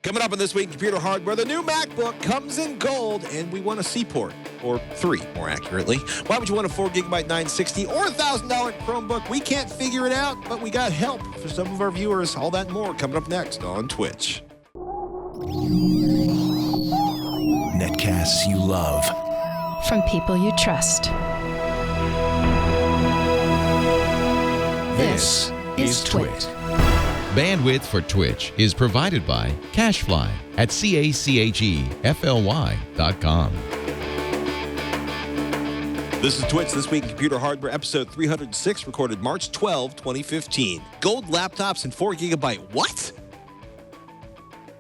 Coming up on This Week in Computer Hardware, the new MacBook comes in gold, and we want a C port, or 3 more accurately. Why would you want a 4GB 960 or $1,000 Chromebook? We can't figure it out, but we got help for some of our viewers. All that and more coming up next on Twitch. Netcasts you love. From people you trust. This is Twitch. Bandwidth for Twitch is provided by CacheFly at CACHEFLY.com. This is Twitch, This Week in Computer Hardware, episode 306, recorded March 12, 2015. Gold laptops and 4GB. What?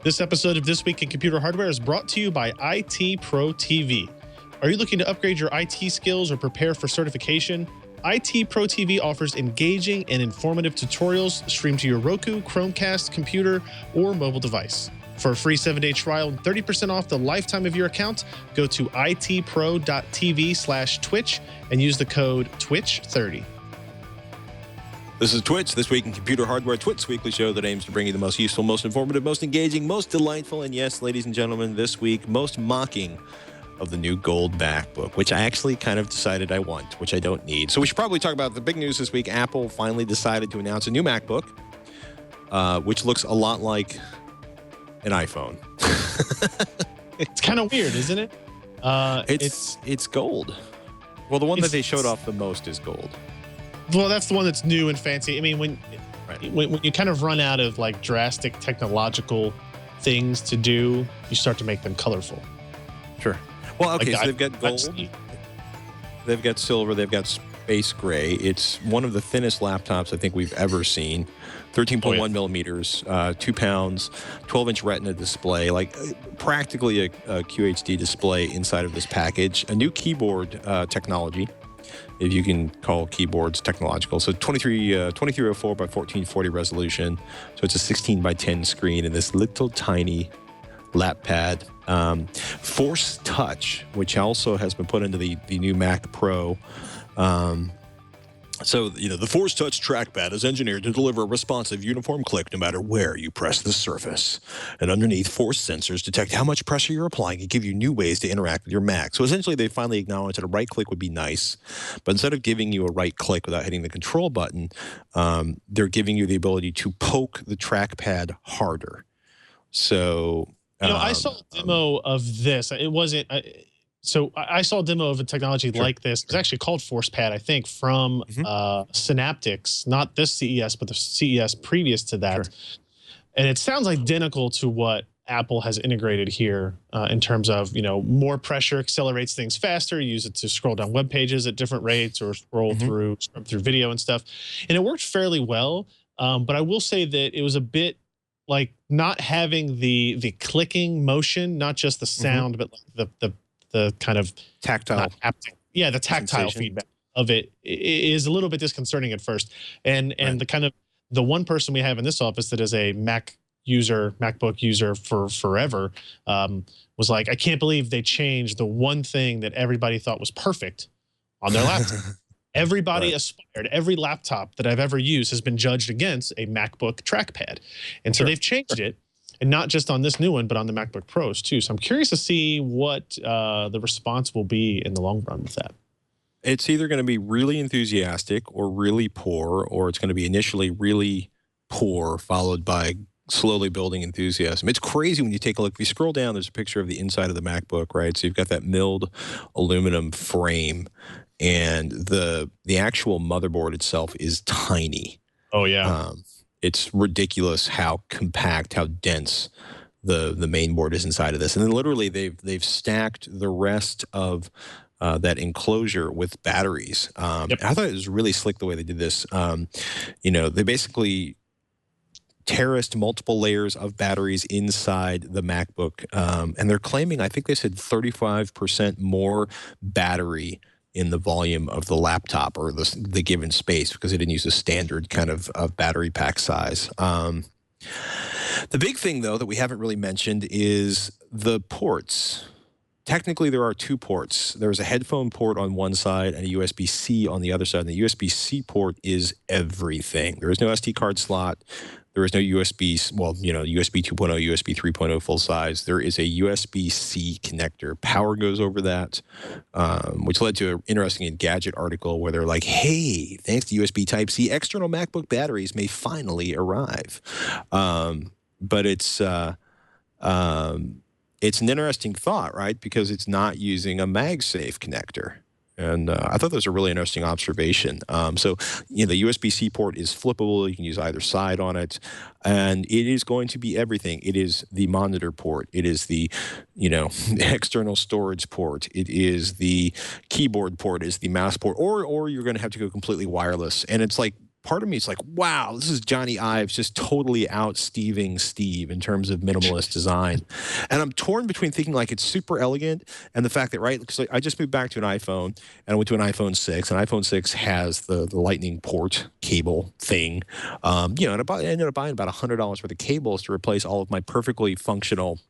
This episode of This Week in Computer Hardware is brought to you by IT Pro TV. Are you looking to upgrade your IT skills or prepare for certification? IT Pro TV offers engaging and informative tutorials streamed to your Roku, Chromecast, computer, or mobile device. For a free 7-day trial and 30% off the lifetime of your account, go to itpro.tv/Twitch and use the code TWICH30. This is Twitch, This Week in Computer Hardware, Twitch's weekly show that aims to bring you the most useful, most informative, most engaging, most delightful, and yes, ladies and gentlemen, this week, most mocking of the new gold MacBook, which I actually kind of decided I want, which I don't need. So we should probably talk about the big news this week. Apple finally decided to announce a new MacBook, which looks a lot like an iPhone. It's kind of weird, isn't it? It's gold. Well, the one that they showed off the most is gold. Well, that's the one that's new and fancy. I mean, when you kind of run out of like drastic technological things to do, you start to make them colorful. Sure. Well, okay, like, so they've got gold, they've got silver, they've got space gray. It's one of the thinnest laptops I think we've ever seen. 13.1 millimeters, 2 pounds, 12-inch Retina display, like practically a QHD display inside of this package. A new keyboard technology, if you can call keyboards technological. So 2304 by 1440 resolution. So it's a 16 by 10 screen in this little tiny lap pad. Force Touch, which also has been put into the new Mac Pro. So, the Force Touch trackpad is engineered to deliver a responsive, uniform click no matter where you press the surface. And underneath, force sensors detect how much pressure you're applying and give you new ways to interact with your Mac. So essentially, they finally acknowledged that a right click would be nice, but instead of giving you a right click without hitting the control button, they're giving you the ability to poke the trackpad harder. So... I saw a demo of this. It wasn't... I saw a demo of a technology like this. It was actually called ForcePad, I think, from Synaptics, not this CES, but the CES previous to that. Sure. And it sounds identical to what Apple has integrated here in terms of, more pressure accelerates things faster. You use it to scroll down web pages at different rates or scroll through video and stuff. And it worked fairly well. But I will say that it was a bit like not having the clicking motion, not just the sound, but like the kind of tactile, the tactile feedback of it is a little bit disconcerting at first. And the kind of the one person we have in this office that is a MacBook user for forever was like, I can't believe they changed the one thing that everybody thought was perfect on their laptop. Everybody aspired. Every laptop that I've ever used has been judged against a MacBook trackpad. And so they've changed it. And not just on this new one, but on the MacBook Pros too. So I'm curious to see what the response will be in the long run with that. It's either going to be really enthusiastic or really poor, or it's going to be initially really poor, followed by slowly building enthusiasm. It's crazy when you take a look. If you scroll down, there's a picture of the inside of the MacBook, right? So you've got that milled aluminum frame, and the actual motherboard itself is tiny. Oh, yeah. It's ridiculous how compact, how dense the main board is inside of this. And then literally they've stacked the rest of that enclosure with batteries. I thought it was really slick the way they did this. They basically terraced multiple layers of batteries inside the MacBook. And they're claiming, I think they said 35% more battery in the volume of the laptop or the given space, because they didn't use a standard kind of battery pack size. The big thing, though, that we haven't really mentioned is the ports. technically there are two ports. There's a headphone port on one side and a USB-C on the other side. And the USB-C port is everything. There is no SD card slot. There is no USB, well, USB 2.0, USB 3.0 full size. There is a USB-C connector. Power goes over that, which led to an interesting Engadget article where they're like, hey, thanks to USB Type-C, external MacBook batteries may finally arrive. But it's an interesting thought, right? Because it's not using a MagSafe connector. And I thought that was a really interesting observation. So, the USB-C port is flippable. You can use either side on it. And it is going to be everything. It is the monitor port. It is the, external storage port. It is the keyboard port. It is the mouse port. Or you're going to have to go completely wireless. And it's like, part of me is like, wow, this is Johnny Ives just totally out-Steving Steve in terms of minimalist design. And I'm torn between thinking like it's super elegant and the fact that, right, because I just moved back to an iPhone and I went to an iPhone 6, and iPhone 6 has the lightning port cable thing. And I ended up buying about $100 worth of cables to replace all of my perfectly functional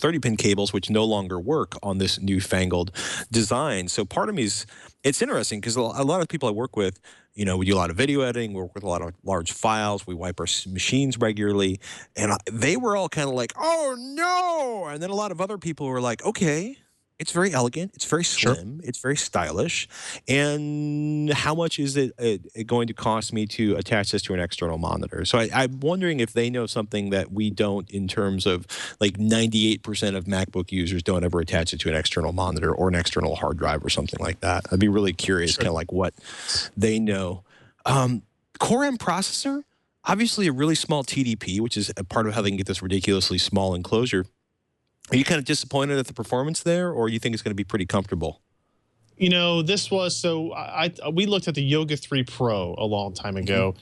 30-pin cables, which no longer work on this newfangled design. So part of me is, it's interesting because a lot of people I work with, we do a lot of video editing, we work with a lot of large files, we wipe our machines regularly, and they were all kind of like, oh no! And then a lot of other people were like, okay, it's very elegant, it's very slim, it's very stylish, and how much is it going to cost me to attach this to an external monitor? So I'm wondering if they know something that we don't, in terms of like 98% of MacBook users don't ever attach it to an external monitor or an external hard drive or something like that. I'd be really curious kind of like what they know. Core M processor, obviously a really small TDP, which is a part of how they can get this ridiculously small enclosure. Are you kind of disappointed at the performance there, or you think it's going to be pretty comfortable? This was, so we looked at the Yoga 3 Pro a long time ago,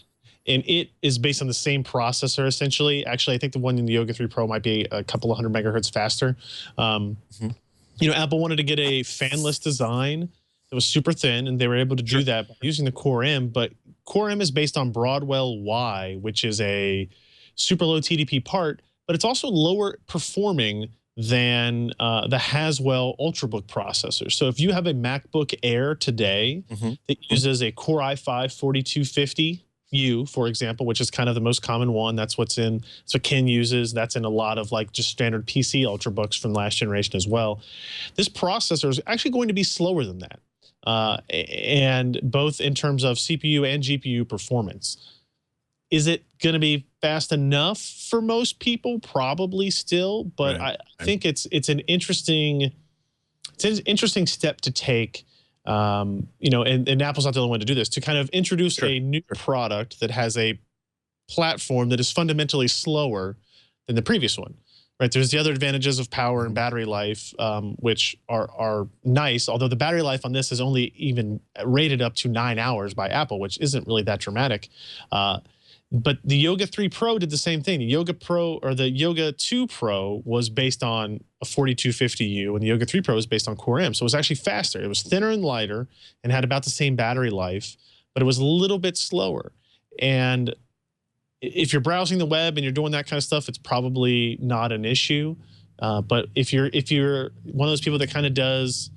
and it is based on the same processor essentially. Actually, I think the one in the Yoga 3 Pro might be a couple of hundred megahertz faster. Apple wanted to get a fanless design that was super thin, and they were able to do that by using the Core M. But Core M is based on Broadwell Y, which is a super low TDP part, but it's also lower performing than the Haswell Ultrabook processor. So if you have a MacBook Air today that uses a Core i5 4250U, for example, which is kind of the most common one, that's what Ken uses. That's in a lot of like just standard PC Ultrabooks from last generation as well. This processor is actually going to be slower than that, and both in terms of CPU and GPU performance. Is it going to be fast enough for most people? Probably still, but I think it's an interesting step to take. And Apple's not the only one to do this, to kind of introduce a new product that has a platform that is fundamentally slower than the previous one. Right? There's the other advantages of power and battery life, which are nice. Although the battery life on this is only even rated up to 9 hours by Apple, which isn't really that dramatic. But the Yoga 3 Pro did the same thing. The Yoga Pro, or the Yoga 2 Pro, was based on a 4250U, and the Yoga 3 Pro is based on Core M. So it was actually faster. It was thinner and lighter and had about the same battery life, but it was a little bit slower. And if you're browsing the web and you're doing that kind of stuff, it's probably not an issue. But if you're one of those people that kind of does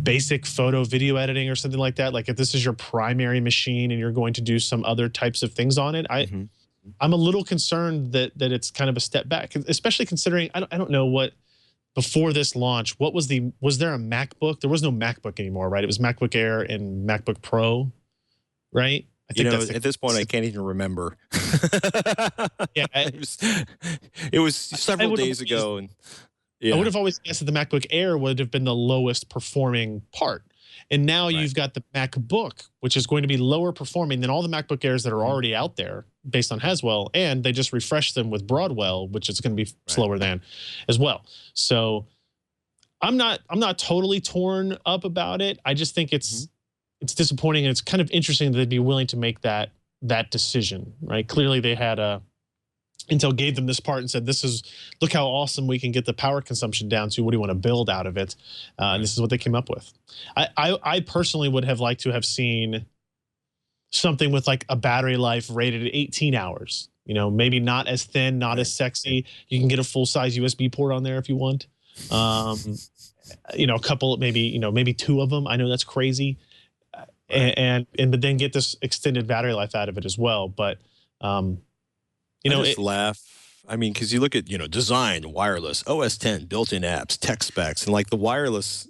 basic photo video editing or something like that, like if this is your primary machine and you're going to do some other types of things on it, I'm a little concerned that it's kind of a step back, especially considering I don't know what, before this launch, was there a MacBook? There was no MacBook anymore, right? It was MacBook Air and MacBook Pro, right? I think at this point, I can't even remember. Yeah, it was several days ago, and I would have always guessed that the MacBook Air would have been the lowest performing part. And now you've got the MacBook, which is going to be lower performing than all the MacBook Airs that are already out there based on Haswell. And they just refreshed them with Broadwell, which is going to be slower than as well. So I'm not totally torn up about it. I just think it's disappointing. And it's kind of interesting that they'd be willing to make that decision, right? Clearly they had Intel gave them this part and said, look how awesome we can get the power consumption down to. What do you want to build out of it? And this is what they came up with. I personally would have liked to have seen something with like a battery life rated at 18 hours. Maybe not as thin, not as sexy. You can get a full-size USB port on there if you want. A couple, maybe two of them. I know that's crazy. And but then get this extended battery life out of it as well. But I just laugh. I mean, because you look at design, wireless, OS 10, built-in apps, tech specs, and like the wireless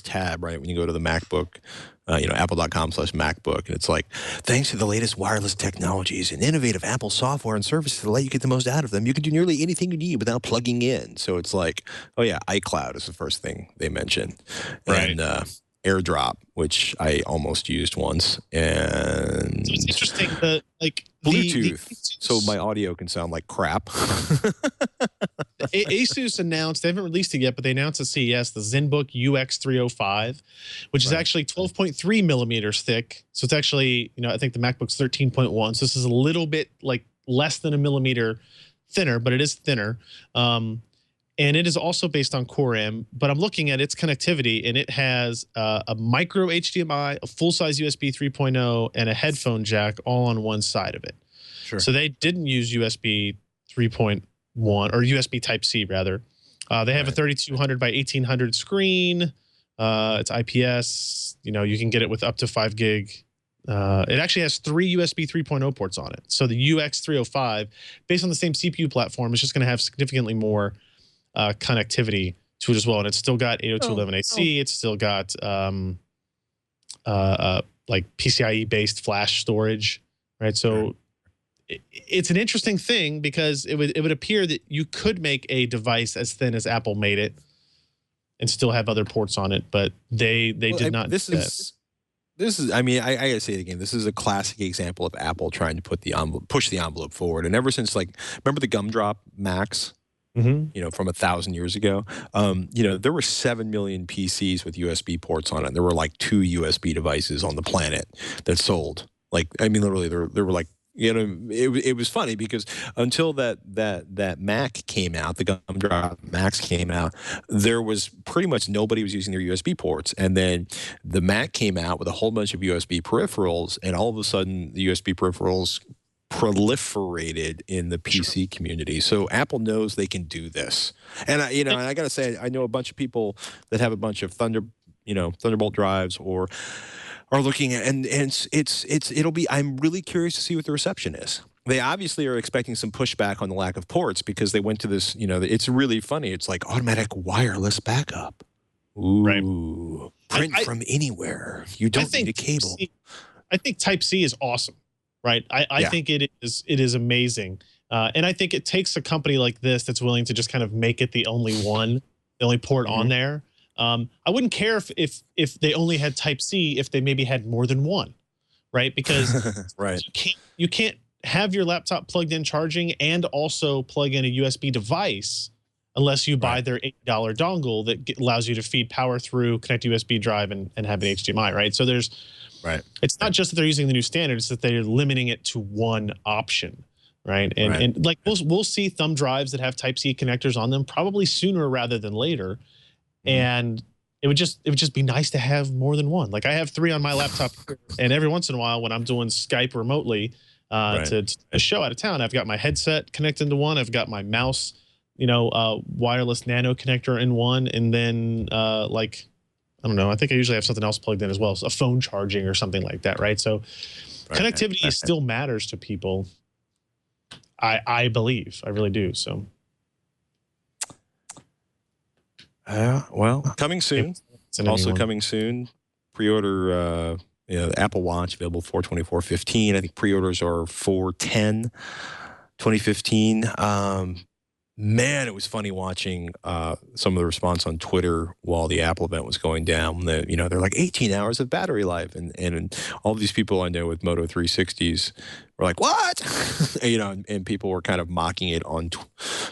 tab, right? When you go to the MacBook, apple.com/MacBook, and it's like, thanks to the latest wireless technologies and innovative Apple software and services that let you get the most out of them, you can do nearly anything you need without plugging in. So it's like, oh yeah, iCloud is the first thing they mention, and AirDrop, which I almost used once, and so it's interesting that Bluetooth, so my audio can sound like crap. Asus announced, they haven't released it yet, but they announced at CES the ZenBook UX305, which is actually 12.3 millimeters thick. So it's actually, I think the MacBook's 13.1. So this is a little bit less than a millimeter thinner, but it is thinner. And it is also based on Core M, but I'm looking at its connectivity, and it has a micro HDMI, a full-size USB 3.0, and a headphone jack all on one side of it. Sure. So they didn't use USB 3.1 or USB Type-C rather. They have a 3200 by 1800 screen. It's IPS. You can get it with up to 5 gig. It actually has 3 USB 3.0 ports on it. So the UX305, based on the same CPU platform, is just going to have significantly more connectivity to it as well, and it's still got 802.11ac. It's still got PCIe based flash storage, right? So it's an interesting thing because it would appear that you could make a device as thin as Apple made it and still have other ports on it, but they did not. This is. I mean, I gotta say it again. This is a classic example of Apple trying to push the envelope forward, and ever since remember the Gumdrop Max. From 1,000 years ago, there were 7 million PCs with USB ports on it. There were like 2 USB devices on the planet that sold. Literally, there were like, it was funny because until that Mac came out, the Gumdrop Max came out, there was pretty much nobody was using their USB ports. And then the Mac came out with a whole bunch of USB peripherals, and all of a sudden the USB peripherals proliferated in the PC community. So Apple knows they can do this. And I got to say, I know a bunch of people that have a bunch of Thunderbolt drives or are looking at, and it'll be, I'm really curious to see what the reception is. They obviously are expecting some pushback on the lack of ports because they went to this, it's really funny. It's like automatic wireless backup. Ooh. Print from anywhere. You don't need a cable. I think Type-C is awesome. Right. I think it is amazing. And I think it takes a company like this that's willing to just kind of make it the only port on there. I wouldn't care if they only had Type-C, if they maybe had more than one, right? Because you can't have your laptop plugged in charging and also plug in a USB device unless you buy their $8 dongle that allows you to feed power through, connect USB drive, and have an HDMI, right? So there's it's not just that they're using the new standard; it's that they're limiting it to one option, right? And like we'll see thumb drives that have Type-C connectors on them probably sooner rather than later, and it would just be nice to have more than one. Like I have 3 on my laptop, and every once in a while when I'm doing Skype remotely to a show out of town, I've got my headset connected to one, I've got my mouse, wireless nano connector in one, and then I don't know. I think I usually have something else plugged in as well, so a phone charging or something like that, right? So connectivity still matters to people. I believe, I really do. So, well, coming soon. Also coming soon. Pre-order, the Apple Watch available 4/24/15. I think pre-orders are 4/10/2015. Man, it was funny watching some of the response on Twitter while the Apple event was going down. They're like 18 hours of battery life, and all of these people I know with Moto 360s were like, "What?" and people were kind of mocking it on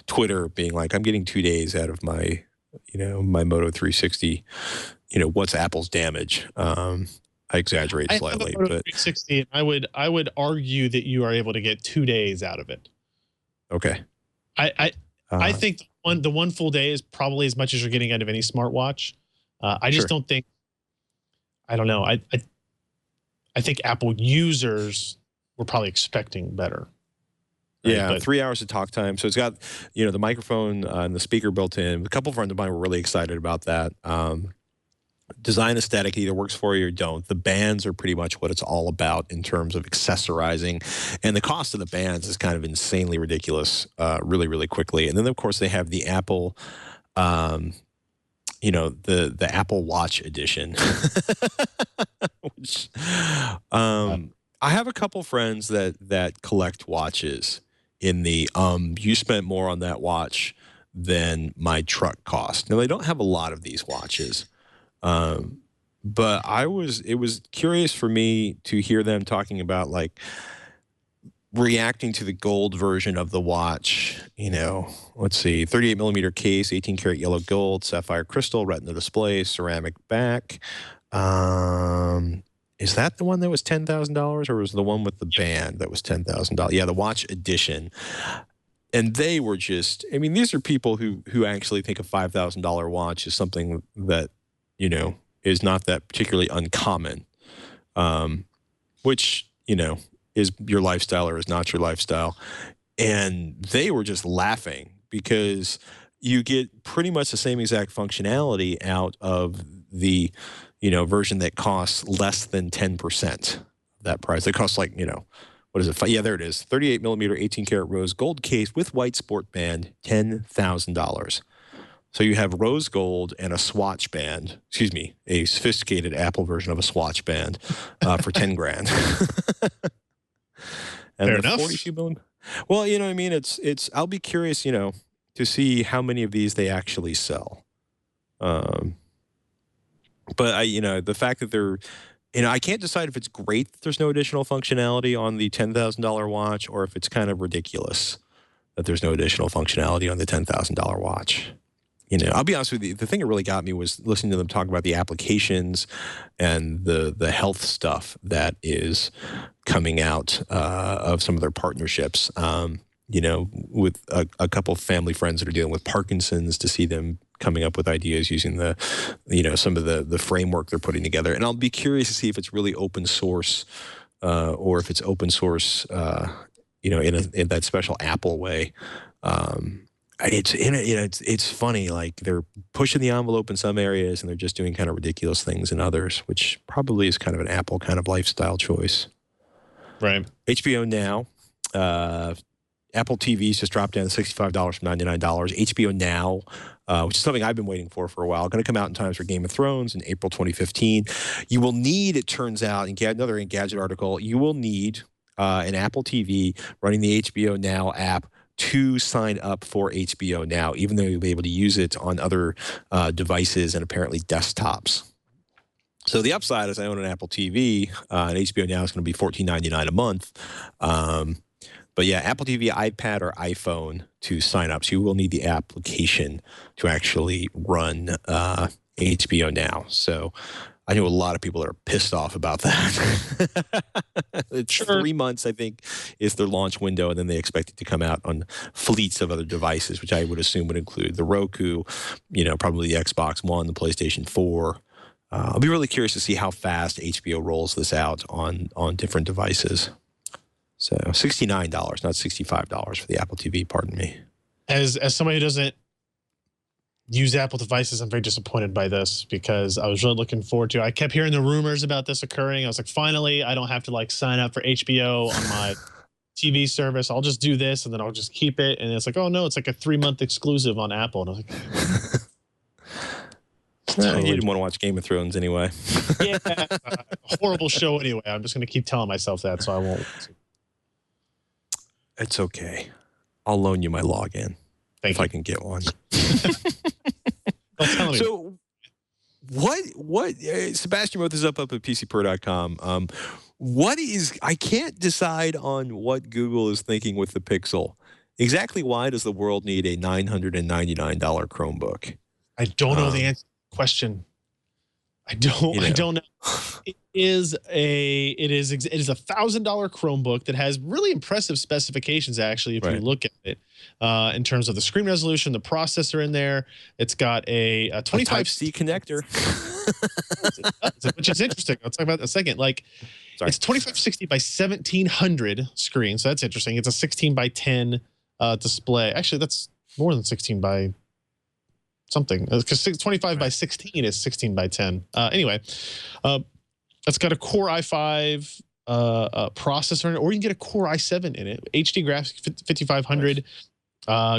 Twitter, being like, "I'm getting 2 days out of my, my Moto 360. What's Apple's damage?" I exaggerate slightly, I have a Moto 360. And I would argue that you are able to get 2 days out of it. Okay. I think the one full day is probably as much as you're getting out of any smartwatch. I just don't think. I don't know. I think Apple users were probably expecting better. Right? Yeah, But 3 hours of talk time. So it's got, the microphone and the speaker built in. A couple of friends of mine were really excited about that. Design aesthetic either works for you or don't. The bands are pretty much what it's all about in terms of accessorizing. And the cost of the bands is kind of insanely ridiculous really, really quickly. And then, of course, they have the Apple, the Apple Watch edition. Which, I have a couple friends that collect watches in the you spent more on that watch than my truck cost. Now, they don't have a lot of these watches. But it was curious for me to hear them talking about like reacting to the gold version of the watch. Let's see, 38 millimeter case, 18 karat yellow gold, sapphire crystal, retina display, ceramic back. Is that the one that was $10,000, or was the one with the band that was $10,000? Yeah, the watch edition. And they were just, these are people who actually think a $5,000 watch is something that, is not that particularly uncommon, which, is your lifestyle or is not your lifestyle. And they were just laughing because you get pretty much the same exact functionality out of the, version that costs less than 10% of that price. It costs like, what is it? Yeah, there it is. 38 millimeter, 18 karat rose gold case with white sport band, $10,000. So you have rose gold and a swatch band, a sophisticated Apple version of a swatch band for 10 grand. And fair the enough. 42 millimeter. Well, it's I'll be curious, to see how many of these they actually sell. But the fact that they're, I can't decide if it's great that there's no additional functionality on the $10,000 watch, or if it's kind of ridiculous that there's no additional functionality on the $10,000 watch. I'll be honest with you. The thing that really got me was listening to them talk about the applications and the health stuff that is coming out of some of their partnerships. With a couple of family friends that are dealing with Parkinson's, to see them coming up with ideas using some of the framework they're putting together. And I'll be curious to see if it's really open source or if it's open source, in that special Apple way. It's funny, like they're pushing the envelope in some areas and they're just doing kind of ridiculous things in others, which probably is kind of an Apple kind of lifestyle choice. Right. HBO Now, Apple TV's just dropped down to $65 from $99. HBO Now, which is something I've been waiting for a while, going to come out in times for Game of Thrones in April 2015. You will need, it turns out, another Engadget article, you will need an Apple TV running the HBO Now app to sign up for HBO Now, even though you'll be able to use it on other devices and apparently desktops. So the upside is I own an Apple TV, and HBO Now is going to be $14.99 a month. But yeah, Apple TV, iPad, or iPhone to sign up. So you will need the application to actually run HBO Now. So I know a lot of people that are pissed off about that. It's 3 months, I think, is their launch window, and then they expect it to come out on fleets of other devices, which I would assume would include the Roku, probably the Xbox One, the PlayStation 4. I'll be really curious to see how fast HBO rolls this out on different devices. So $69, not $65 for the Apple TV, pardon me. As somebody who doesn't use Apple devices, I'm very disappointed by this because I was really looking forward to it. I kept hearing the rumors about this occurring. I was like, finally, I don't have to like sign up for HBO on my TV service. I'll just do this and then I'll just keep it. And it's like, oh no, it's like a 3-month exclusive on Apple. And I was like, you didn't want to watch Game of Thrones anyway. Yeah, a horrible show anyway. I'm just going to keep telling myself that, so I won't. It's okay. I'll loan you my login if I can get one. So what Sebastian wrote this up at PCPro.com. I can't decide on what Google is thinking with the Pixel. Exactly why does the world need a $999 Chromebook? I don't know the answer to the question. I don't know. is a $1,000 Chromebook that has really impressive specifications. Actually, if you look at it, in terms of the screen resolution, the processor in there, it's got a 25 Type-C connector, which is interesting. I'll talk about that in a second. Like, it's 2560 by 1700 screen, so that's interesting. It's a 16 by 10 display. Actually, that's more than 16 by something, because 25 by 16 is 16 by 10. Anyway. It's got a Core i5 processor in it, or you can get a Core i7 in it. HD graphics 5500.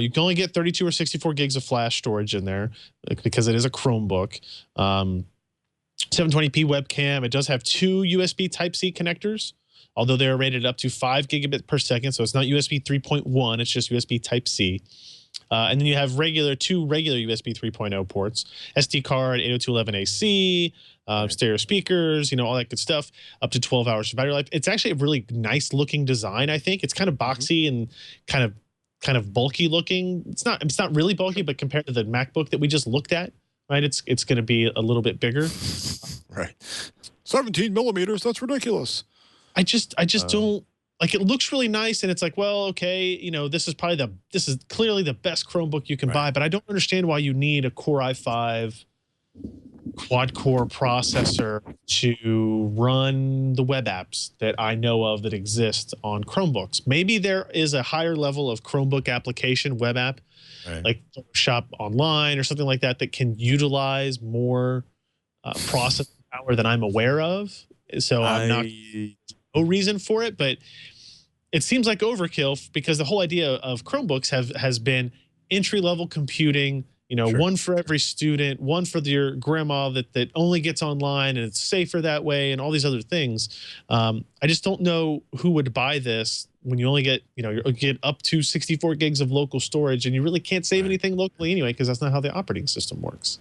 You can only get 32 or 64 gigs of flash storage in there because it is a Chromebook. 720p webcam. It does have 2 USB Type-C connectors, although they're rated up to 5 gigabit per second. So it's not USB 3.1. It's just USB Type-C. And then you have two regular USB 3.0 ports, SD card, 802.11ac, stereo speakers, all that good stuff, up to 12 hours of battery life. It's actually a really nice looking design, I think. It's kind of boxy and kind of bulky looking. It's not really bulky, but compared to the MacBook that we just looked at, right, it's going to be a little bit bigger. Right. 17 millimeters, that's ridiculous. I just don't. Like, it looks really nice, and it's like, well, okay, this is clearly the best Chromebook you can buy, but I don't understand why you need a Core i5 quad-core processor to run the web apps that I know of that exist on Chromebooks. Maybe there is a higher level of Chromebook application web app, like Photoshop Online or something like that, that can utilize more processing power than I'm aware of. So I'm not no reason for it, but it seems like overkill because the whole idea of Chromebooks has been entry-level computing, one for every student, one for your grandma that only gets online and it's safer that way, and all these other things. I just don't know who would buy this when you only get, you get up to 64 gigs of local storage, and you really can't save anything locally anyway, because that's not how the operating system works.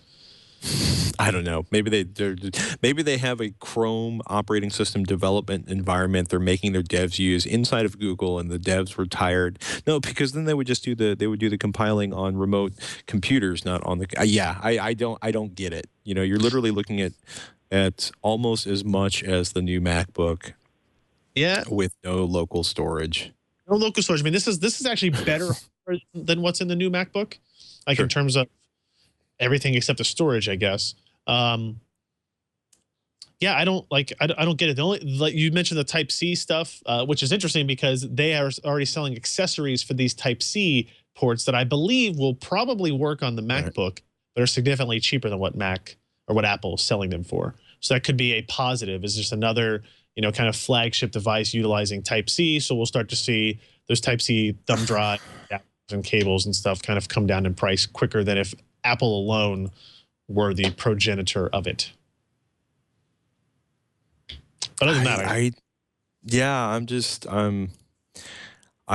I don't know. Maybe they have a Chrome operating system development environment they're making their devs use inside of Google, and the devs were tired. No, because then they would just do the compiling on remote computers, not on the. I don't get it. You're literally looking at almost as much as the new MacBook. Yeah. With no local storage. No local storage. I mean, this is actually better than what's in the new MacBook, like in terms of everything except the storage, I guess. Yeah, I don't get it. The only, like you mentioned, the Type-C stuff, which is interesting because they are already selling accessories for these Type-C ports that I believe will probably work on the MacBook, but are significantly cheaper than what Apple is selling them for. So that could be a positive. Is just another kind of flagship device utilizing Type-C. So we'll start to see those Type-C thumb drive and cables and stuff kind of come down in price quicker than if Apple alone were the progenitor of it. But other than that, I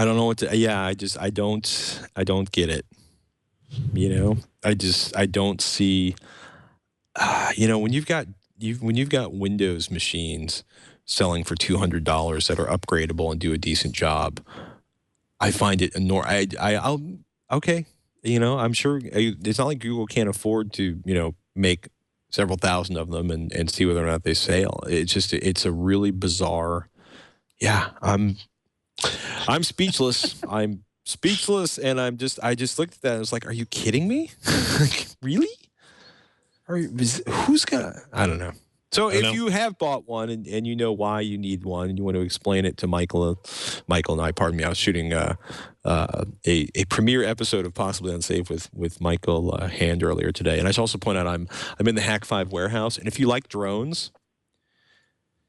don't know what to. Yeah, I don't get it. I don't see. When you've got Windows machines selling for $200 that are upgradable and do a decent job, I find it I'll okay. I'm sure it's not like Google can't afford to, make several thousand of them and see whether or not they sell. It's a really bizarre. Yeah, I'm speechless. I'm speechless, and I just looked at that and was like, are you kidding me? Like, really? Who's gonna? I don't know. So if you have bought one and you know why you need one and you want to explain it to Michael and I, pardon me, I was shooting a premiere episode of Possibly Unsafe with Michael Hand earlier today. And I should also point out I'm in the Hack 5 warehouse. And if you like drones,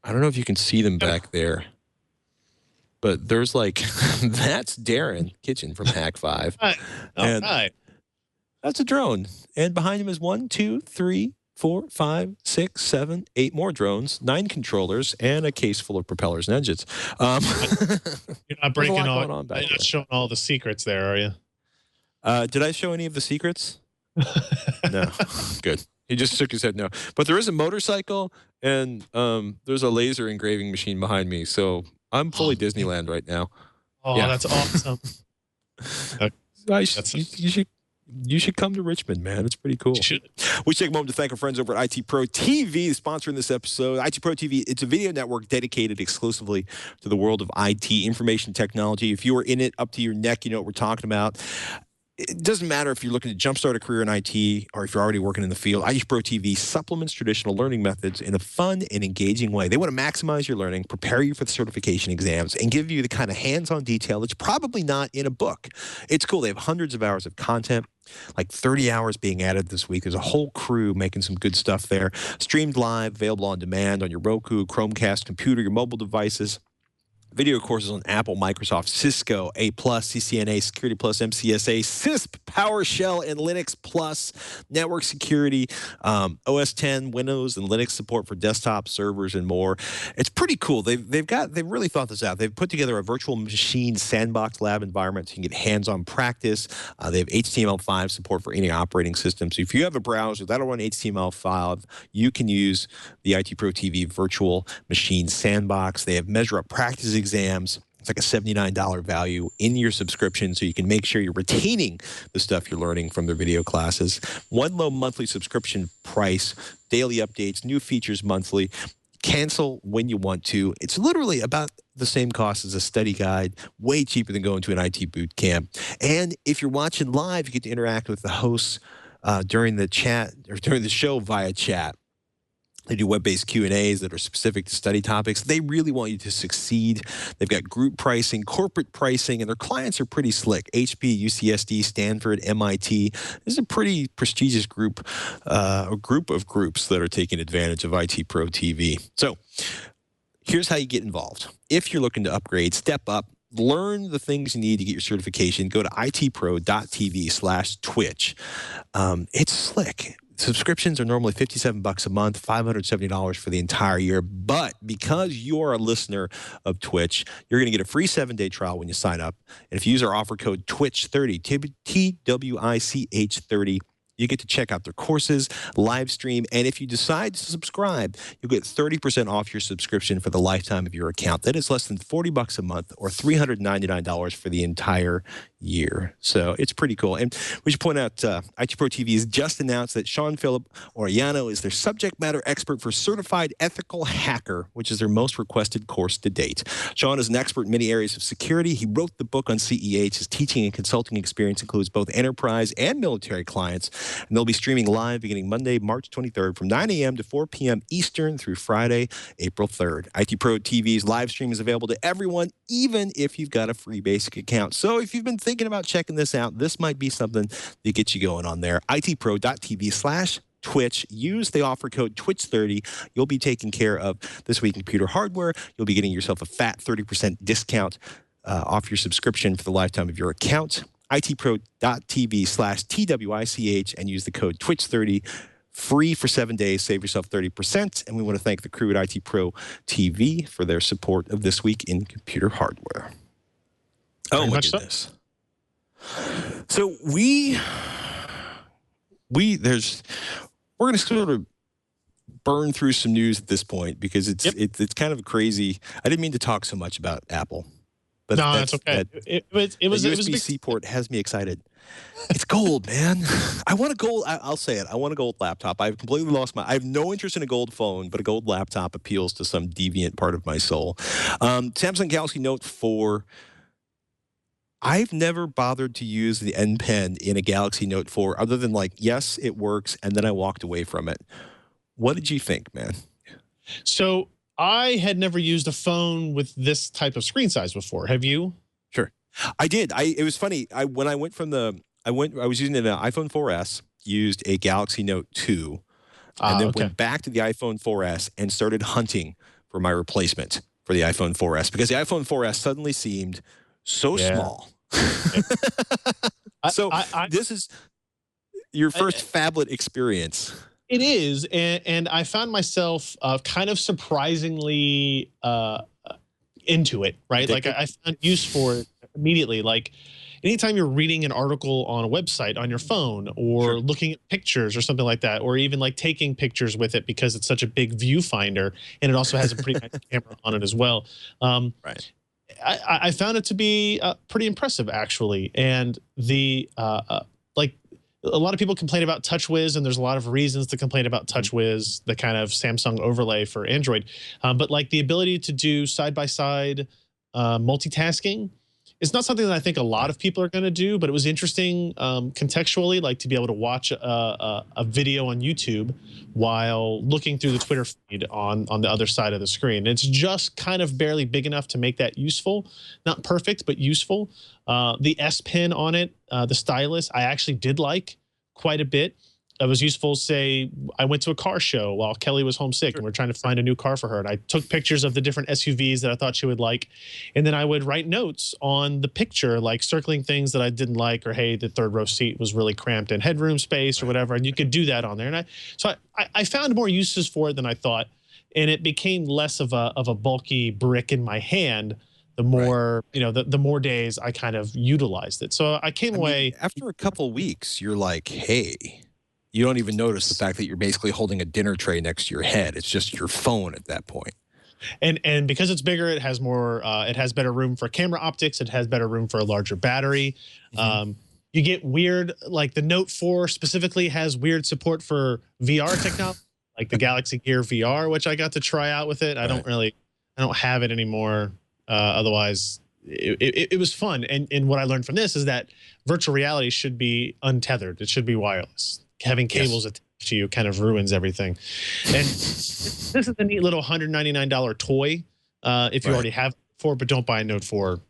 I don't know if you can see them back there, but there's like, that's Darren Kitchen from Hack 5. Right. That's a drone. And behind him is 1, 2, 3, 4, 5, 6, 7, 8 more drones, 9 controllers, and a case full of propellers and engines. You're not breaking all. You're not showing all the secrets there, are you? Did I show any of the secrets? No. Good. He just shook his head no. But there is a motorcycle, and there's a laser engraving machine behind me, so I'm fully Disneyland right now. Oh, yeah. That's awesome. You You should come to Richmond, man. It's pretty cool. We take a moment to thank our friends over at IT Pro TV, sponsoring this episode. IT Pro TV, it's a video network dedicated exclusively to the world of IT, information technology. If you are in it up to your neck, you know what we're talking about. It doesn't matter if you're looking to jumpstart a career in IT or if you're already working in the field. IT Pro TV supplements traditional learning methods in a fun and engaging way. They want to maximize your learning, prepare you for the certification exams, and give you the kind of hands-on detail that's probably not in a book. It's cool. They have hundreds of hours of content, like 30 hours being added this week. There's a whole crew making some good stuff there. Streamed live, available on demand on your Roku, Chromecast, computer, your mobile devices. Video courses on Apple, Microsoft, Cisco, A+, CCNA, Security Plus, MCSA, CISP, PowerShell, and Linux Plus, network security, OS 10, Windows, and Linux support for desktop servers and more. It's pretty cool. They've really thought this out. They've put together a virtual machine sandbox lab environment so you can get hands-on practice. They have HTML5 support for any operating system. So if you have a browser that'll run HTML5, you can use the IT Pro TV virtual machine sandbox. They have measure up practice exams. It's like a $79 value in your subscription, so you can make sure you're retaining the stuff you're learning from their video classes. One low monthly subscription price, daily updates, new features monthly. Cancel when you want to. It's literally about the same cost as a study guide, way cheaper than going to an IT boot camp. And if you're watching live, you get to interact with the hosts during the chat or during the show via chat. They do web-based Q&As that are specific to study topics. They really want you to succeed. They've got group pricing, corporate pricing, and their clients are pretty slick. HP, UCSD, Stanford, MIT. This is a pretty prestigious group, a group of groups that are taking advantage of IT Pro TV. So here's how you get involved. If you're looking to upgrade, step up, learn the things you need to get your certification, go to itpro.tv/twitch. It's slick. Subscriptions are normally $57 a month, $570 for the entire year. But because you're a listener of TWiCH, you're going to get a free 7-day trial when you sign up. And if you use our offer code TWICH30, TWICH30, you get to check out their courses, live stream, and if you decide to subscribe, you'll get 30% off your subscription for the lifetime of your account. That is less than $40 a month or $399 for the entire year. So it's pretty cool. And we should point out IT Pro TV has just announced that Sean Philip Oriano is their subject matter expert for Certified Ethical Hacker, which is their most requested course to date. Sean is an expert in many areas of security. He wrote the book on CEH. His teaching and consulting experience includes both enterprise and military clients. And they'll be streaming live beginning Monday, March 23rd from 9 a.m. to 4 p.m. Eastern through Friday, April 3rd. IT Pro TV's live stream is available to everyone, even if you've got a free basic account. So if you've been thinking about checking this out, this might be something that gets you going on there. itpro.tv/Twitch. Use the offer code TWICH30. You'll be taking care of This Week in Computer Hardware. You'll be getting yourself a fat 30% discount off your subscription for the lifetime of your account. itpro.tv/TWICH and use the code TWICH30. Free for 7 days. Save yourself 30%. And we want to thank the crew at IT Pro TV for their support of This Week in Computer Hardware. Oh, my goodness. So we're going to sort of burn through some news at this point because it's kind of crazy. I didn't mean to talk so much about Apple, but no, that's okay. It was USB-C port has me excited. It's gold, man. I want a gold. I'll say it. I want a gold laptop. I've completely lost I have no interest in a gold phone, but a gold laptop appeals to some deviant part of my soul. Samsung Galaxy Note 4. I've never bothered to use the N Pen in a Galaxy Note 4 other than like, yes, it works, and then I walked away from it. What did you think, man? So I had never used a phone with this type of screen size before. Have you? Sure. I did. It was funny. I was using an iPhone 4S, used a Galaxy Note 2, and then went back to the iPhone 4S and started hunting for my replacement for the iPhone 4S because the iPhone 4S suddenly seemed so small. So this is your first phablet experience. It is, and I found myself kind of surprisingly into it, right? Like I found use for it immediately. Like anytime you're reading an article on a website on your phone or looking at pictures or something like that, or even like taking pictures with it because it's such a big viewfinder and it also has a pretty nice camera on it as well. Right. I found it to be pretty impressive, actually. And the like a lot of people complain about TouchWiz, and there's a lot of reasons to complain about TouchWiz, the kind of Samsung overlay for Android. But like the ability to do side-by-side multitasking, it's not something that I think a lot of people are going to do, but it was interesting contextually, like to be able to watch a video on YouTube while looking through the Twitter feed on the other side of the screen. It's just kind of barely big enough to make that useful. Not perfect, but useful. The S Pen on it, the stylus, I actually did like quite a bit. It was useful. Say I went to a car show while Kelly was homesick and we're trying to find a new car for her. And I took pictures of the different SUVs that I thought she would like. And then I would write notes on the picture, like circling things that I didn't like, or, hey, the third row seat was really cramped in headroom space or whatever. And you could do that on there. And I found more uses for it than I thought. And it became less of a bulky brick in my hand the more, you know, the more days I kind of utilized it. So I came away. After a couple weeks, you're like, hey, you don't even notice the fact that you're basically holding a dinner tray next to your head. It's just your phone at that point. And because it's bigger, it has more. It has better room for camera optics. It has better room for a larger battery. You get weird, like the Note 4 specifically has weird support for VR technology, like the Galaxy Gear VR, which I got to try out with it. I don't have it anymore. Otherwise, it was fun. And what I learned from this is that virtual reality should be untethered. It should be wireless. Having cables attached to you kind of ruins everything. And this is a neat little $199 toy if you already have 4, but don't buy a Note 4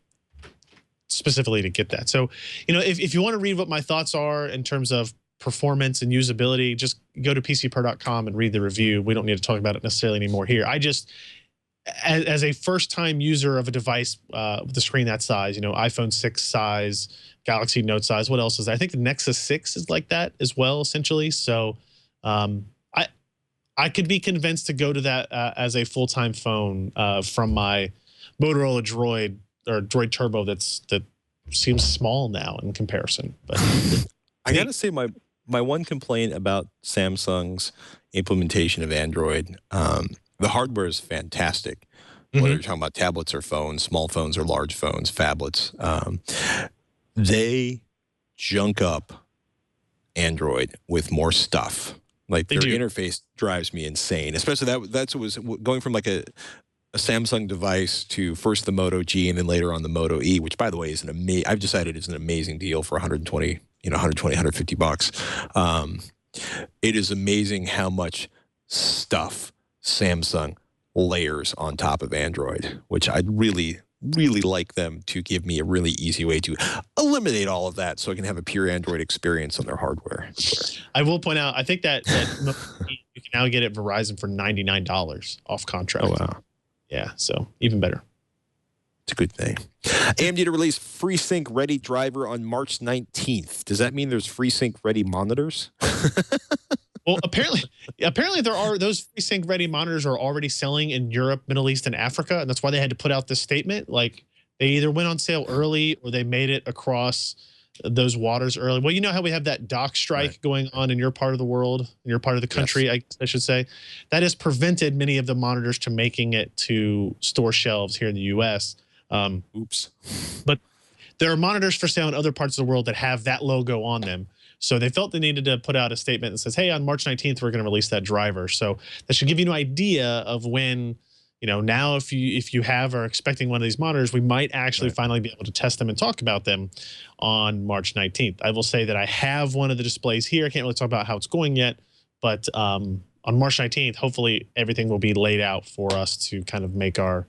specifically to get that. So, you know, if you want to read what my thoughts are in terms of performance and usability, just go to pcper.com and read the review. We don't need to talk about it necessarily anymore here. I just, as a first-time user of a device with a screen that size, you know, iPhone 6 size, Galaxy Note size, what else is there? I think the Nexus 6 is like that as well, essentially. So I could be convinced to go to that as a full-time phone from my Motorola Droid or Droid Turbo that seems small now in comparison. But I got to say my one complaint about Samsung's implementation of Android, the hardware is fantastic. Whether you're talking about tablets or phones, small phones or large phones, phablets, they junk up Android with more stuff. Like their interface drives me insane. Especially that's what was going from like a Samsung device to first the Moto G and then later on the Moto E, which by the way is I've decided is an amazing deal for 120, $150. It is amazing how much stuff Samsung layers on top of Android, which I'd really like them to give me a really easy way to eliminate all of that so I can have a pure Android experience on their hardware. I will point out, I think that you can now get it Verizon for $99 off contract. Oh, wow. Yeah, so even better. It's a good thing. AMD to release FreeSync ready driver on March 19th. Does that mean there's FreeSync ready monitors? Well, apparently there are those FreeSync ready monitors are already selling in Europe, Middle East, and Africa, and that's why they had to put out this statement. Like they either went on sale early or they made it across those waters early. Well, you know how we have that dock strike going on in your part of the world, in your part of the country, I should say. That has prevented many of the monitors to making it to store shelves here in the U.S. Oops. But there are monitors for sale in other parts of the world that have that logo on them. So they felt they needed to put out a statement that says, hey, on March 19th, we're going to release that driver. So that should give you an idea of when, you know, now if you are expecting one of these monitors, we might actually finally be able to test them and talk about them on March 19th. I will say that I have one of the displays here. I can't really talk about how it's going yet, but on March 19th, hopefully everything will be laid out for us to kind of make our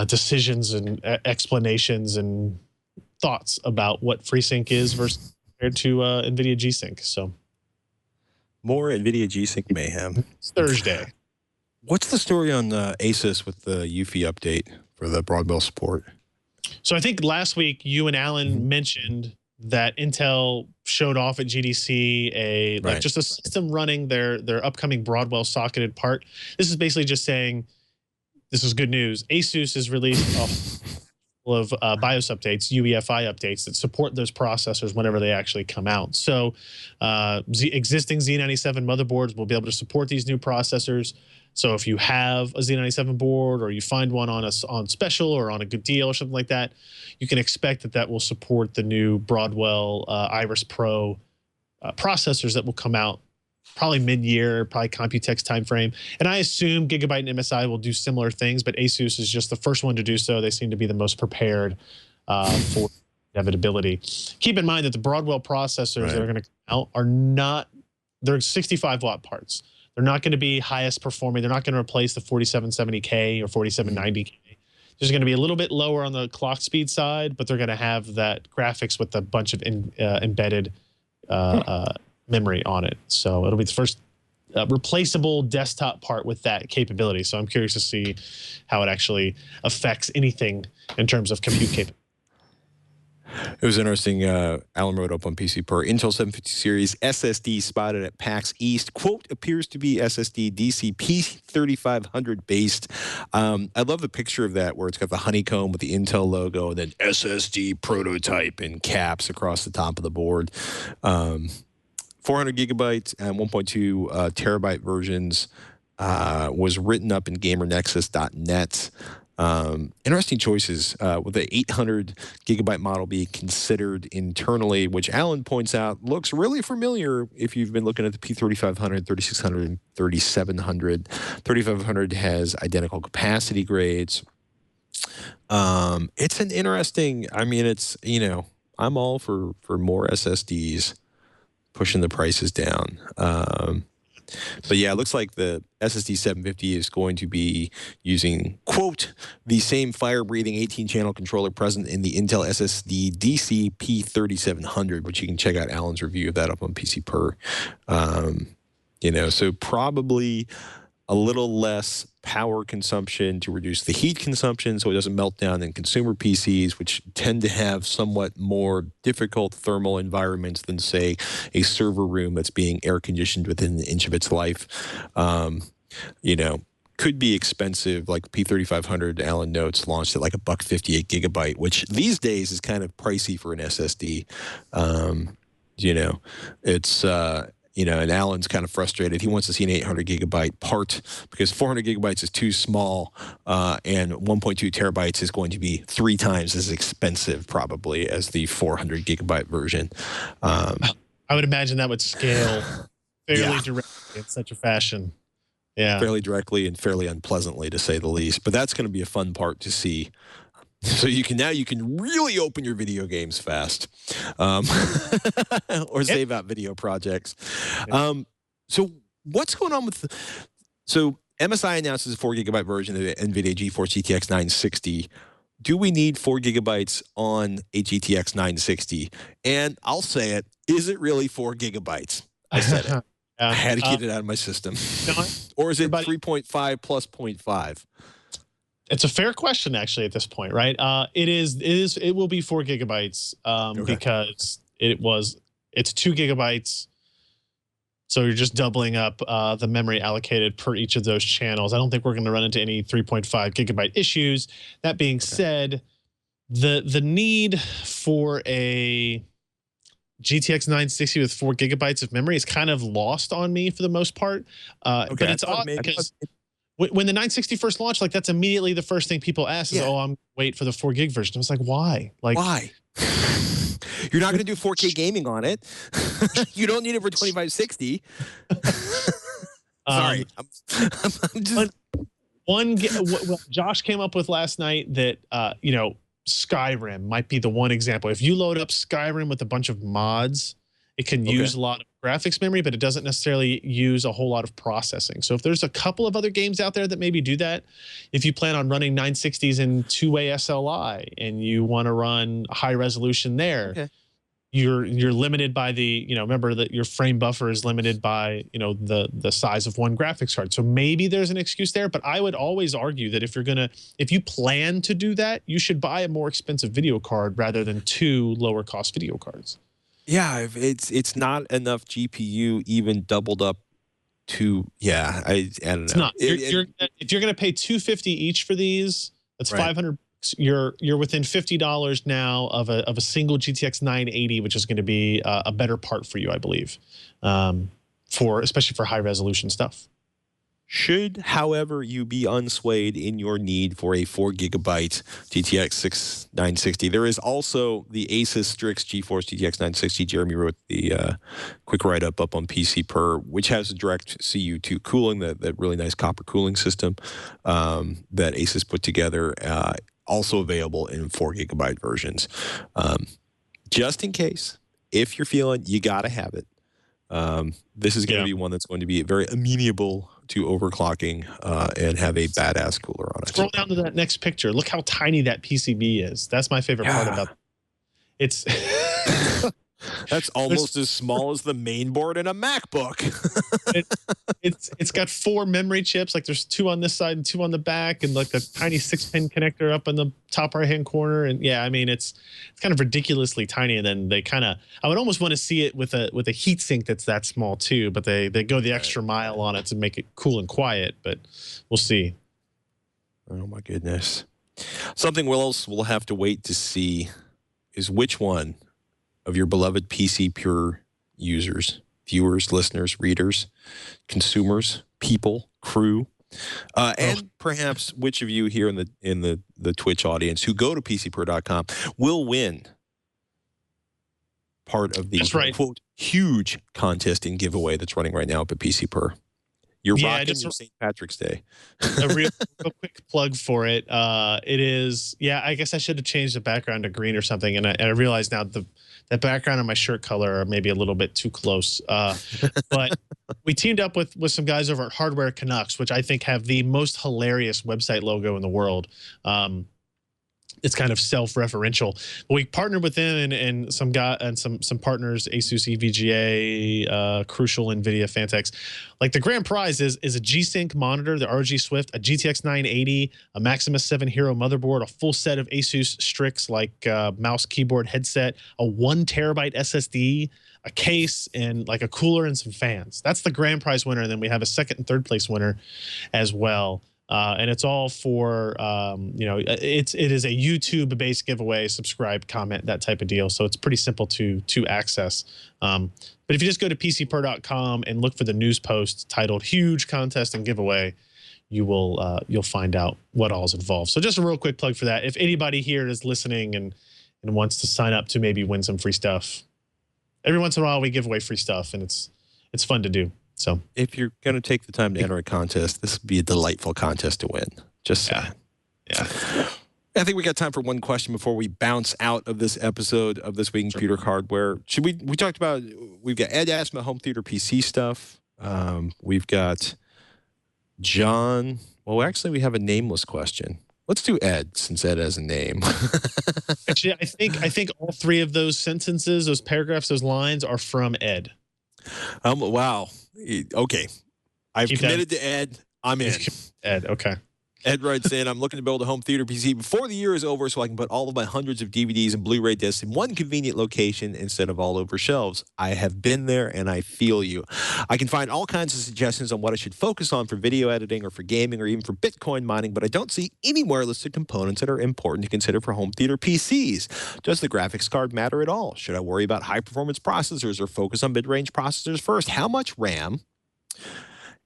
decisions and explanations and thoughts about what FreeSync is versus compared to NVIDIA G-Sync. So more NVIDIA G-Sync mayhem. It's Thursday. What's the story on Asus with the UFI update for the Broadwell support? So I think last week you and Alan mentioned that Intel showed off at GDC just a system running their upcoming Broadwell socketed part. This is basically just saying this is good news. Asus has released of BIOS updates, UEFI updates that support those processors whenever they actually come out. So existing Z97 motherboards will be able to support these new processors. So if you have a Z97 board, or you find one on special or on a good deal or something like that, you can expect that will support the new Broadwell Iris Pro processors that will come out probably mid-year, probably Computex timeframe. And I assume Gigabyte and MSI will do similar things, but Asus is just the first one to do so. They seem to be the most prepared for inevitability. Keep in mind that the Broadwell processors that are going to come out are not, they're 65-watt parts. They're not going to be highest performing. They're not going to replace the 4770K or 4790K. They're going to be a little bit lower on the clock speed side, but they're going to have that graphics with a bunch of embedded memory on it. So it'll be the first replaceable desktop part with that capability. So I'm curious to see how it actually affects anything in terms of compute capability. It was interesting. Alan wrote up on PC Per. Intel 750 series SSD spotted at PAX East. Quote, appears to be SSD DC P3500 based. I love the picture of that where it's got the honeycomb with the Intel logo and then SSD prototype in caps across the top of the board. 400 gigabytes and 1.2 terabyte versions was written up in GamerNexus.net. Interesting choices with the 800 gigabyte model being considered internally, which Alan points out looks really familiar if you've been looking at the P3500, 3600, and 3700. 3500 has identical capacity grades. It's an interesting, I mean, it's, you know, I'm all for more SSDs pushing the prices down. But yeah, it looks like the SSD 750 is going to be using, quote, the same fire-breathing 18-channel controller present in the Intel SSD DC P3700, which you can check out Alan's review of that up on PC Per. You know, so probably a little less power consumption to reduce the heat consumption so it doesn't melt down in consumer PCs, which tend to have somewhat more difficult thermal environments than, say, a server room that's being air-conditioned within an inch of its life. You know, could be expensive, like P3500, Alan notes, launched at like $158 gigabyte, which these days is kind of pricey for an SSD. You know, it's... you know, and Alan's kind of frustrated. He wants to see an 800 gigabyte part because 400 gigabytes is too small, and 1.2 terabytes is going to be 3 times as expensive probably as the 400 gigabyte version. I would imagine that would scale fairly directly in such a fashion. Yeah, fairly directly and fairly unpleasantly, to say the least. But that's going to be a fun part to see. So you can really open your video games fast, or save out video projects. So what's going on with? So MSI announces a 4 gigabyte version of the NVIDIA GeForce GTX 960. Do we need 4 gigabytes on a GTX 960? And I'll say it: is it really 4 gigabytes? I said it. I had to get it out of my system. Or is it 3.5 plus 0.5? It's a fair question, actually, at this point, right? It will be 4 gigabytes because it's 2 gigabytes. So you're just doubling up the memory allocated per each of those channels. I don't think we're going to run into any 3.5 gigabyte issues. That being said, the need for a GTX 960 with 4 gigabytes of memory is kind of lost on me for the most part. But it's odd because when the 960 first launched, like that's immediately the first thing people ask is, "Oh, I'm wait for the 4 gig version." I was like, "Why? Like, why? You're not going to do 4K gaming on it. You don't need it for 2560." Sorry, I'm just what Josh came up with last night that you know, Skyrim might be the one example. If you load up Skyrim with a bunch of mods, it can use a lot of graphics memory, but it doesn't necessarily use a whole lot of processing. So if there's a couple of other games out there that maybe do that, if you plan on running 960s in two-way SLI and you want to run high resolution there, you're limited by the, you know, remember that your frame buffer is limited by, you know, the size of one graphics card. So maybe there's an excuse there, but I would always argue that if you plan to do that, you should buy a more expensive video card rather than 2 lower cost video cards. Yeah, it's not enough GPU even doubled up to I don't know. It's not. If you're going to pay $250 each for these, that's 500. You're within $50 now of a single GTX 980, which is going to be a better part for you, I believe, especially for high resolution stuff. Should, however, you be unswayed in your need for a 4 gigabyte GTX 6960, there is also the Asus Strix GeForce GTX 960. Jeremy wrote the quick write-up up on PC Per, which has a direct CU2 cooling, that really nice copper cooling system that Asus put together, also available in 4 gigabyte versions. Just in case, if you're feeling you got to have it, this is going to be one that's going to be very amenable to overclocking and have a badass cooler on it. Scroll down to that next picture. Look how tiny that PCB is. That's my favorite part about it. It's that's almost as small as the main board in a MacBook. It's got 4 memory chips. Like there's 2 on this side and 2 on the back, and like a tiny 6-pin connector up in the top right-hand corner. And yeah, I mean it's kind of ridiculously tiny. And then they kind of, I would almost want to see it with a heat sink that's that small too. But they go the extra mile on it to make it cool and quiet. But we'll see. Oh my goodness! Something else we'll have to wait to see is which one of your beloved PC Pure users, viewers, listeners, readers, consumers, people, crew, and perhaps which of you here in the Twitch audience who go to PCPure.com will win part of the quote huge contest and giveaway that's running right now up at PC Pure. You're rocking your St. Patrick's Day. A real quick plug for it. It is, I guess I should have changed the background to green or something. And I realize now that background and my shirt color are maybe a little bit too close. But we teamed up with some guys over at Hardware Canucks, which I think have the most hilarious website logo in the world. It's kind of self-referential. We partnered with them and some partners, Asus, EVGA, Crucial, NVIDIA, Fantex. Like the grand prize is a G-Sync monitor, the RG Swift, a GTX 980, a Maximus 7 Hero motherboard, a full set of Asus Strix like mouse, keyboard, headset, a 1 terabyte SSD, a case, and like a cooler and some fans. That's the grand prize winner. And then we have a second and third place winner as well. And it's all for, it is a YouTube-based giveaway, subscribe, comment, that type of deal. So it's pretty simple to access. But if you just go to PCPer.com and look for the news post titled "Huge Contest and Giveaway," you'll find out what all is involved. So just a real quick plug for that. If anybody here is listening and wants to sign up to maybe win some free stuff, every once in a while we give away free stuff, and it's fun to do. So if you're going to take the time to enter a contest, this would be a delightful contest to win. Just saying. Yeah. I think we got time for one question before we bounce out of this episode of This Week in Computer Hardware. We talked about, we've got Ed asked about home theater PC stuff. We've got John. Well, actually, we have a nameless question. Let's do Ed, since Ed has a name. Actually, I think all 3 of those sentences, those paragraphs, those lines are from Ed. Wow. Okay. I've committed to Ed. I'm in. Ed, okay. Ed writes in, I'm looking to build a home theater PC before the year is over so I can put all of my hundreds of DVDs and Blu-ray discs in one convenient location instead of all over shelves. I have been there and I feel you. I can find all kinds of suggestions on what I should focus on for video editing or for gaming or even for Bitcoin mining, but I don't see anywhere listed components that are important to consider for home theater PCs. Does the graphics card matter at all? Should I worry about high-performance processors or focus on mid-range processors first? How much RAM?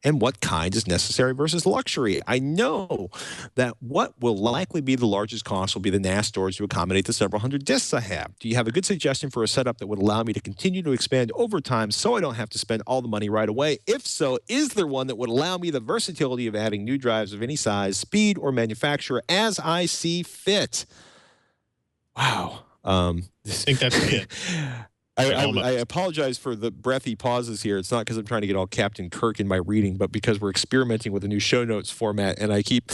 And what kind is necessary versus luxury? I know that what will likely be the largest cost will be the NAS storage to accommodate the several hundred disks I have. Do you have a good suggestion for a setup that would allow me to continue to expand over time so I don't have to spend all the money right away? If so, is there one that would allow me the versatility of adding new drives of any size, speed, or manufacturer as I see fit? Wow. I think that's it. I apologize for the breathy pauses here. It's not because I'm trying to get all Captain Kirk in my reading, but because we're experimenting with a new show notes format, and I keep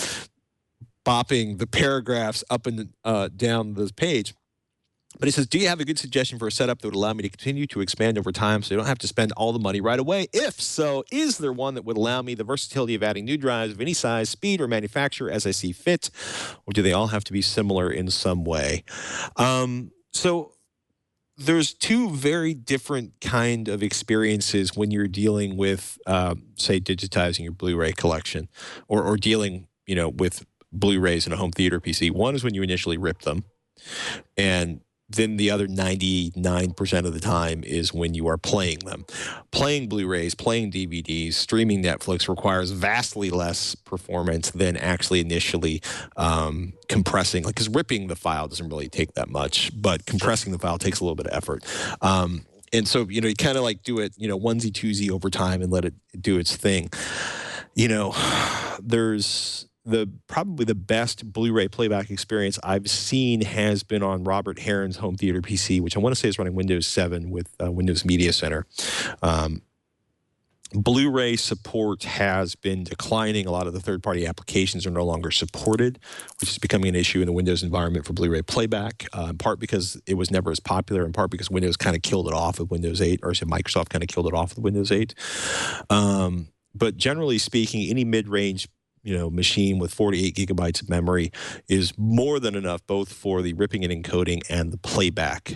bopping the paragraphs up and down this page. But he says, do you have a good suggestion for a setup that would allow me to continue to expand over time so I don't have to spend all the money right away? If so, is there one that would allow me the versatility of adding new drives of any size, speed, or manufacturer as I see fit? Or do they all have to be similar in some way? So there's 2 very different kind of experiences when you're dealing with, say, digitizing your Blu-ray collection or dealing, with Blu-rays in a home theater PC. One is when you initially rip them, and then the other 99% of the time is when you are playing them. Playing Blu-rays, playing DVDs, streaming Netflix requires vastly less performance than actually initially compressing. Like, because ripping the file doesn't really take that much, but compressing the file takes a little bit of effort. And so, you kind of like do it, onesie twosie over time and let it do its thing. There's probably the best Blu-ray playback experience I've seen has been on Robert Heron's home theater PC, which I want to say is running Windows 7 with Windows Media Center. Blu-ray support has been declining. A lot of the third-party applications are no longer supported, which is becoming an issue in the Windows environment for Blu-ray playback, in part because it was never as popular, in part because Windows kind of killed it off with Windows 8, or Microsoft kind of killed it off with Windows 8. But generally speaking, any mid-range machine with 48 gigabytes of memory is more than enough both for the ripping and encoding and the playback.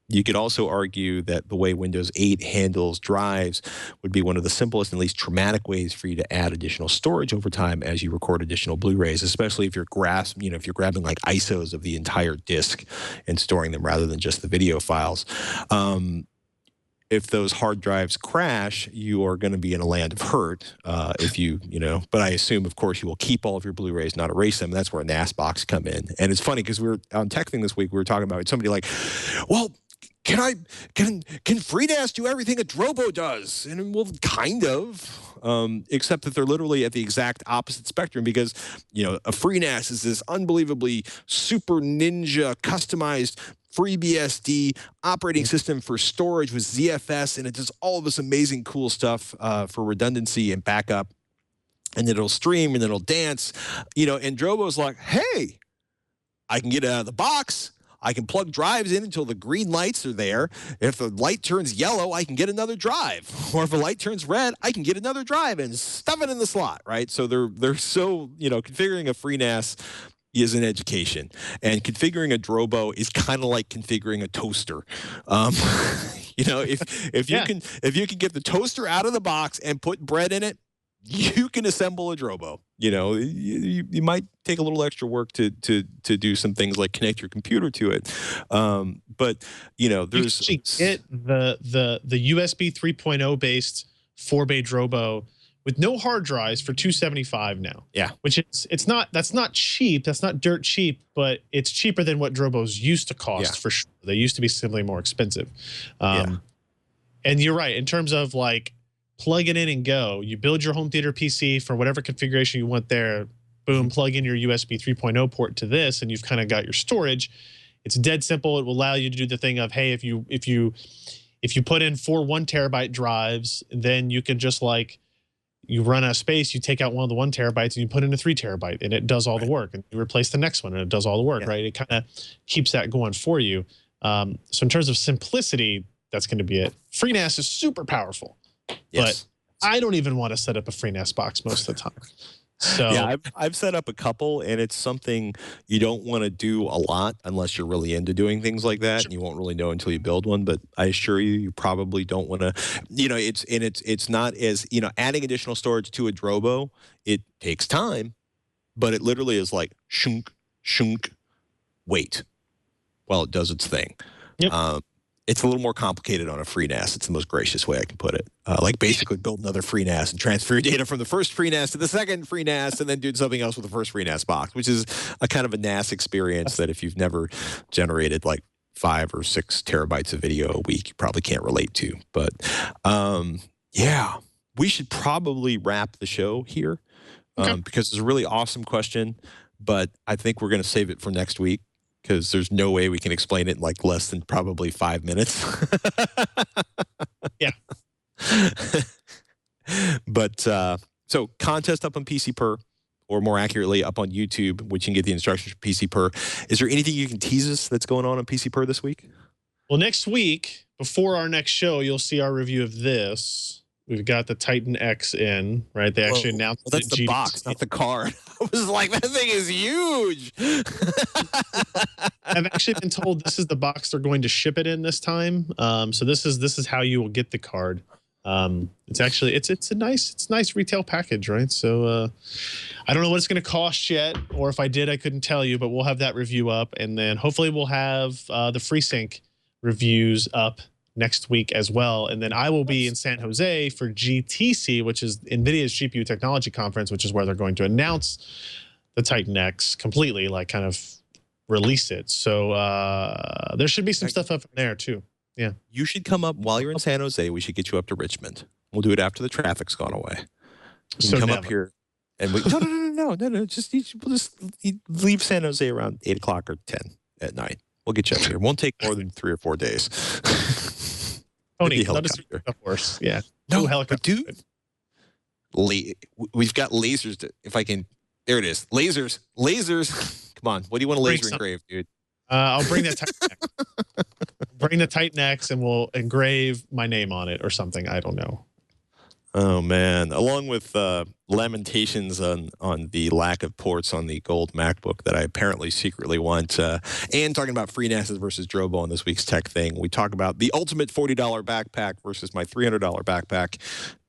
You could also argue that the way Windows 8 handles drives would be one of the simplest and least traumatic ways for you to add additional storage over time as you record additional Blu-rays, especially if you're if you're grabbing like ISOs of the entire disc and storing them rather than just the video files. If those hard drives crash, you are going to be in a land of hurt if but I assume, of course, you will keep all of your Blu-rays, not erase them. That's where a NAS box come in. And it's funny because we were on Texting this week, we were talking about somebody like, well, can FreeNAS do everything a Drobo does? And well, kind of, except that they're literally at the exact opposite spectrum because, a FreeNAS is this unbelievably super ninja customized FreeBSD operating system for storage with ZFS, and it does all of this amazing cool stuff for redundancy and backup, and then it'll stream and then it'll dance, and Drobo's like, hey, I can get it out of the box. I can plug drives in until the green lights are there. If the light turns yellow, I can get another drive. Or if the light turns red, I can get another drive and stuff it in the slot, right? So they're so, configuring a FreeNAS is an education. And configuring a Drobo is kind of like configuring a toaster. If you can get the toaster out of the box and put bread in it, you can assemble a Drobo. You might take a little extra work to do some things like connect your computer to it. But there's you get the USB 3.0 based 4-bay Drobo with no hard drives for $275 now. Yeah, which that's not cheap. That's not dirt cheap, but it's cheaper than what Drobos used to cost for sure. They used to be simply more expensive. And you're right in terms of like, plug it in and go. You build your home theater PC for whatever configuration you want there. Boom, plug in your USB 3.0 port to this, and you've kind of got your storage. It's dead simple. It will allow you to do the thing of, hey, if you put in 4 1 terabyte drives, then you can just like you run out of space, you take out one of the 1 terabytes and you put in a 3 terabyte, and it does all the work. And you replace the next one, and it does all the work. Right? It kind of keeps that going for you. So in terms of simplicity, that's going to be it. FreeNAS is super powerful. Yes. But I don't even want to set up a FreeNAS box most of the time. So yeah, I've set up a couple, and it's something you don't want to do a lot unless you're really into doing things like that, and you won't really know until you build one. But I assure you, you probably don't want to. It's not as adding additional storage to a Drobo. It takes time, but it literally is like shunk, shunk, wait, while it does its thing. Yep. It's a little more complicated on a FreeNAS. It's the most gracious way I can put it. Like basically build another FreeNAS and transfer your data from the first FreeNAS to the second FreeNAS and then do something else with the first FreeNAS box, which is a kind of a NAS experience that if you've never generated like 5 or 6 terabytes of video a week, you probably can't relate to. But yeah, we should probably wrap the show here because it's a really awesome question, but I think we're going to save it for next week, because there's no way we can explain it in like less than probably 5 minutes. Yeah. But so contest up on PC Per, or more accurately up on YouTube, which you can get the instructions for PC Per. Is there anything you can tease us that's going on PC Per this week? Well, next week, before our next show, you'll see our review of this. We've got the Titan X in, right? They actually announced that's the box, not the card. I was like, that thing is huge. I've actually been told this is the box they're going to ship it in this time. So this is how you will get the card. It's actually it's a nice retail package, right? So I don't know what it's going to cost yet, or if I did, I couldn't tell you. But we'll have that review up, and then hopefully we'll have the FreeSync reviews up next week as well. And then I will be in San Jose for GTC, which is NVIDIA's GPU Technology Conference, which is where they're going to announce the Titan X completely, like kind of release it. So there should be some stuff up there too. Yeah. You should come up while you're in San Jose. We should get you up to Richmond. We'll do it after the traffic's gone away. You So come never. up here and we no. Just we'll just leave San Jose around 8 o'clock or 10 at night. We'll get you up here. It won't take more than 3 or 4 days. Tony, Maybe let us helicopter. of course. Yeah. No, Ooh, helicopter. but dude, we've got lasers. If I can, there it is. Lasers. Come on. What do you want to Bring laser engrave, dude? I'll bring that Titan X. Bring the Titan X, and we'll engrave my name on it or something. I don't know. Oh man! Along with lamentations on the lack of ports on the gold MacBook that I apparently secretly want, and talking about FreeNASes versus Drobo on this week's tech thing, we talk about the ultimate $40 backpack versus my $300 backpack,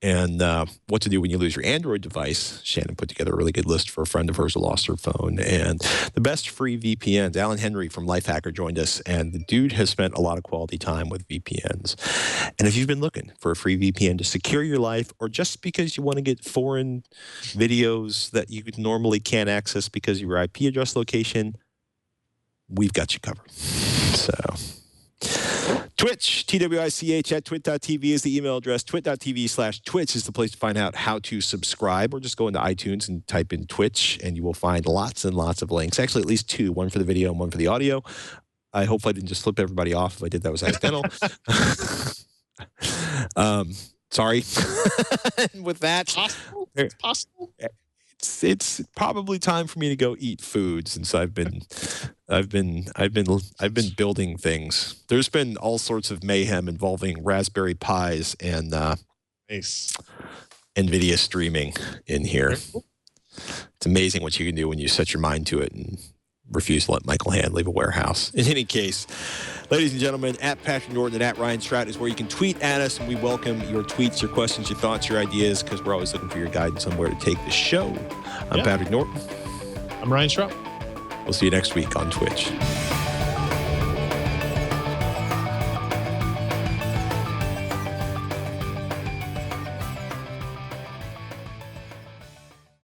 and what to do when you lose your Android device. Shannon put together a really good list for a friend of hers who lost her phone, and the best free VPNs. Alan Henry from Lifehacker joined us, and the dude has spent a lot of quality time with VPNs. And if you've been looking for a free VPN to secure your life, or just because you want to get foreign videos that you normally can't access because of your IP address location, we've got you covered. So Twitch, TWiCH at twit.tv is the email address. Twit.tv/Twitch is the place to find out how to subscribe, or just go into iTunes and type in Twitch, and you will find lots and lots of links. Actually, at least 2, one for the video and one for the audio. I hope I didn't just flip everybody off. If I did, that was accidental. Sorry. With that, It's possible. it's probably time for me to go eat food, since I've been building things. There's been all sorts of mayhem involving Raspberry Pis and Nice. NVIDIA streaming in here. It's amazing what you can do when you set your mind to it and refuse to let Michael Hand leave a warehouse. In any case, ladies and gentlemen, at Patrick Norton and at Ryan Shrout is where you can tweet at us, and we welcome your tweets, your questions, your thoughts, your ideas, because we're always looking for your guidance on where to take the show. I'm Patrick Norton. I'm Ryan Shrout. We'll see you next week on Twitch.